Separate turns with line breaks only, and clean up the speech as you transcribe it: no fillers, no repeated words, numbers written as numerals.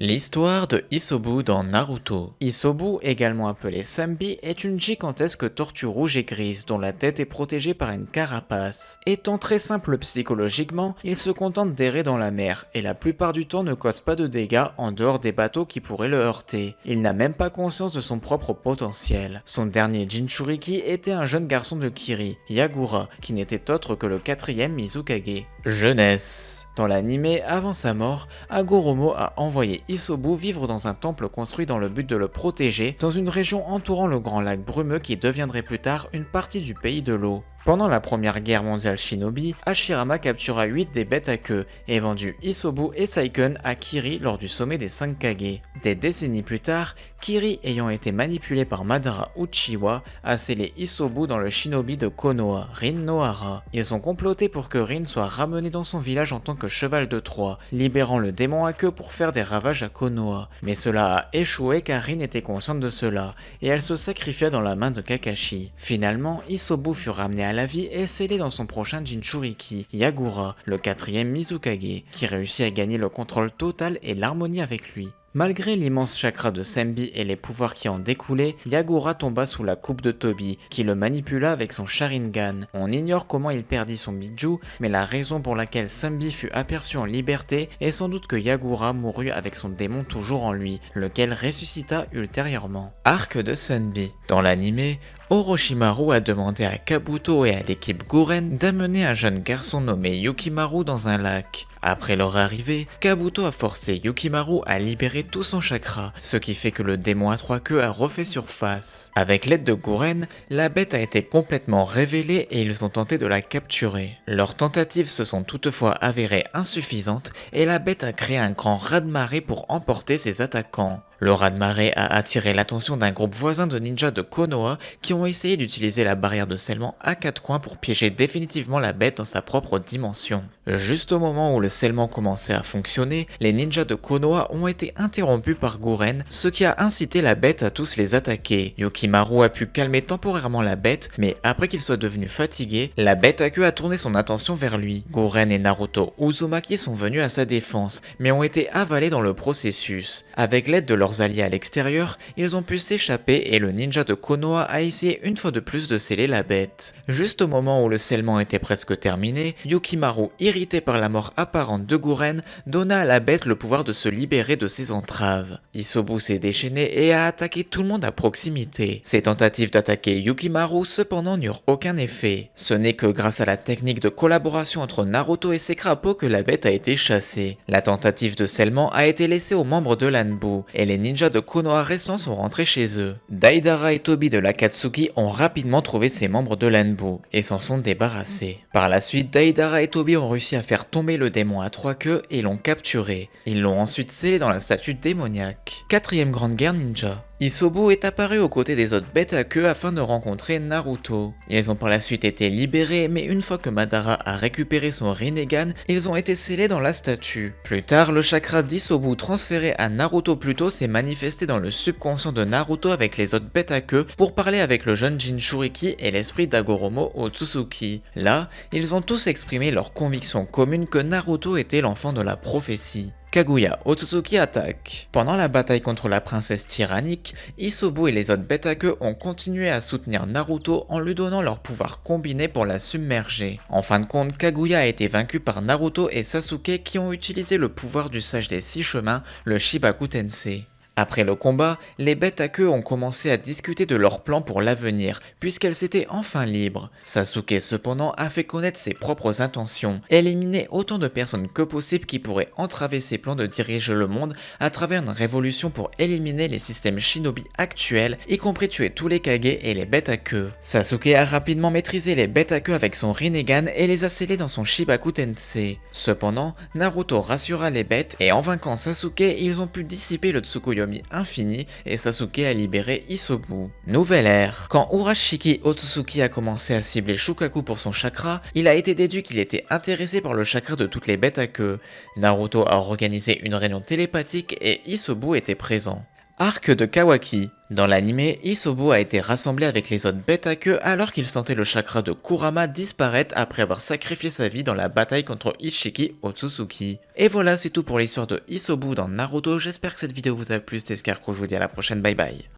L'histoire de Isobu dans Naruto. Isobu, également appelé Sambi, est une gigantesque tortue rouge et grise dont la tête est protégée par une carapace. Étant très simple psychologiquement, il se contente d'errer dans la mer et la plupart du temps ne cause pas de dégâts en dehors des bateaux qui pourraient le heurter. Il n'a même pas conscience de son propre potentiel. Son dernier Jinchuriki était un jeune garçon de Kiri, Yagura, qui n'était autre que le 4e Mizukage. Jeunesse. Dans l'anime, avant sa mort, Hagoromo a envoyé Isobu vivre dans un temple construit dans le but de le protéger dans une région entourant le grand lac brumeux qui deviendrait plus tard une partie du pays de l'eau. Pendant la première guerre mondiale Shinobi, Hashirama captura 8 des bêtes à queue et vendit Isobu et Saiken à Kiri lors du sommet des 5 Kage. Des décennies plus tard, Kiri ayant été manipulé par Madara Uchiwa, a scellé Isobu dans le shinobi de Konoha, Rin Nohara. Ils ont comploté pour que Rin soit ramené dans son village en tant que cheval de Troie, libérant le démon à queue pour faire des ravages à Konoha. Mais cela a échoué car Rin était consciente de cela, et elle se sacrifia dans la main de Kakashi. Finalement, Isobu fut ramené à la vie et scellé dans son prochain Jinchuriki, Yagura, le 4e Mizukage, qui réussit à gagner le contrôle total et l'harmonie avec lui. Malgré l'immense chakra de Sambi et les pouvoirs qui en découlaient, Yagura tomba sous la coupe de Tobi, qui le manipula avec son Sharingan. On ignore comment il perdit son Biju, mais la raison pour laquelle Sambi fut aperçu en liberté est sans doute que Yagura mourut avec son démon toujours en lui, lequel ressuscita ultérieurement. Arc de Sambi. Dans l'anime, Orochimaru a demandé à Kabuto et à l'équipe Gouren d'amener un jeune garçon nommé Yukimaru dans un lac. Après leur arrivée, Kabuto a forcé Yukimaru à libérer tout son chakra, ce qui fait que le démon à 3 queues a refait surface. Avec l'aide de Gouren, la bête a été complètement révélée et ils ont tenté de la capturer. Leurs tentatives se sont toutefois avérées insuffisantes et la bête a créé un grand raz-de-marée pour emporter ses attaquants. Le raz-de-marée a attiré l'attention d'un groupe voisin de ninjas de Konoha qui ont essayé d'utiliser la barrière de scellement à 4 coins pour piéger définitivement la bête dans sa propre dimension. Juste au moment où le scellement commençait à fonctionner, les ninjas de Konoha ont été interrompus par Gouren, ce qui a incité la bête à tous les attaquer. Yukimaru a pu calmer temporairement la bête, mais après qu'il soit devenu fatigué, la bête à queue a tourné son attention vers lui. Gouren et Naruto Uzumaki sont venus à sa défense, mais ont été avalés dans le processus. Avec l'aide de leurs alliés à l'extérieur, ils ont pu s'échapper et le ninja de Konoha a essayé une fois de plus de sceller la bête. Juste au moment où le scellement était presque terminé, Yukimaru, irrité par la mort apparente de Gouren, donna à la bête le pouvoir de se libérer de ses entraves. Isobu s'est déchaîné et a attaqué tout le monde à proximité. Ses tentatives d'attaquer Yukimaru cependant n'eurent aucun effet. Ce n'est que grâce à la technique de collaboration entre Naruto et ses crapauds que la bête a été chassée. La tentative de scellement a été laissée aux membres de l'Anbu, et les ninjas de Konoha restants sont rentrés chez eux. Deidara et Tobi de l'Akatsuki ont rapidement trouvé ces membres de l'Anbu et s'en sont débarrassés. Par la suite, Deidara et Tobi ont réussi à faire tomber le démon à 3 queues et l'ont capturé. Ils l'ont ensuite scellé dans la statue démoniaque. 4e grande guerre ninja. Isobu est apparu aux côtés des autres bêtes à queue afin de rencontrer Naruto. Ils ont par la suite été libérés, mais une fois que Madara a récupéré son Rinnegan, ils ont été scellés dans la statue. Plus tard, le chakra d'Isobu transféré à Naruto Pluto s'est manifesté dans le subconscient de Naruto avec les autres bêtes à queue pour parler avec le jeune Jinchuriki et l'esprit d'Hagoromo Otsutsuki. Là, ils ont tous exprimé leur conviction commune que Naruto était l'enfant de la prophétie. Kaguya Otsutsuki attaque. Pendant la bataille contre la princesse tyrannique, Isobu et les autres bêtes à queue ont continué à soutenir Naruto en lui donnant leur pouvoir combiné pour la submerger. En fin de compte, Kaguya a été vaincu par Naruto et Sasuke qui ont utilisé le pouvoir du sage des 6 chemins, le Shibaku Tensei. Après le combat, les bêtes à queue ont commencé à discuter de leur plan pour l'avenir, puisqu'elles étaient enfin libres. Sasuke cependant a fait connaître ses propres intentions, éliminer autant de personnes que possible qui pourraient entraver ses plans de diriger le monde à travers une révolution pour éliminer les systèmes shinobi actuels, y compris tuer tous les Kage et les bêtes à queue. Sasuke a rapidement maîtrisé les bêtes à queue avec son Rinnegan et les a scellés dans son Shibaku Tensei. Cependant, Naruto rassura les bêtes et en vainquant Sasuke, ils ont pu dissiper le Tsukuyomi infini et Sasuke a libéré Isobu. Nouvelle ère. Quand Urashiki Otsutsuki a commencé à cibler Shukaku pour son chakra, il a été déduit qu'il était intéressé par le chakra de toutes les bêtes à queue. Naruto a organisé une réunion télépathique et Isobu était présent. Arc de Kawaki. Dans l'anime, Isobu a été rassemblé avec les autres bêtes à queue alors qu'il sentait le chakra de Kurama disparaître après avoir sacrifié sa vie dans la bataille contre Ishiki Otsutsuki. Et voilà, c'est tout pour l'histoire de Isobu dans Naruto, j'espère que cette vidéo vous a plu, c'était Scarco, je vous dis à la prochaine, bye bye.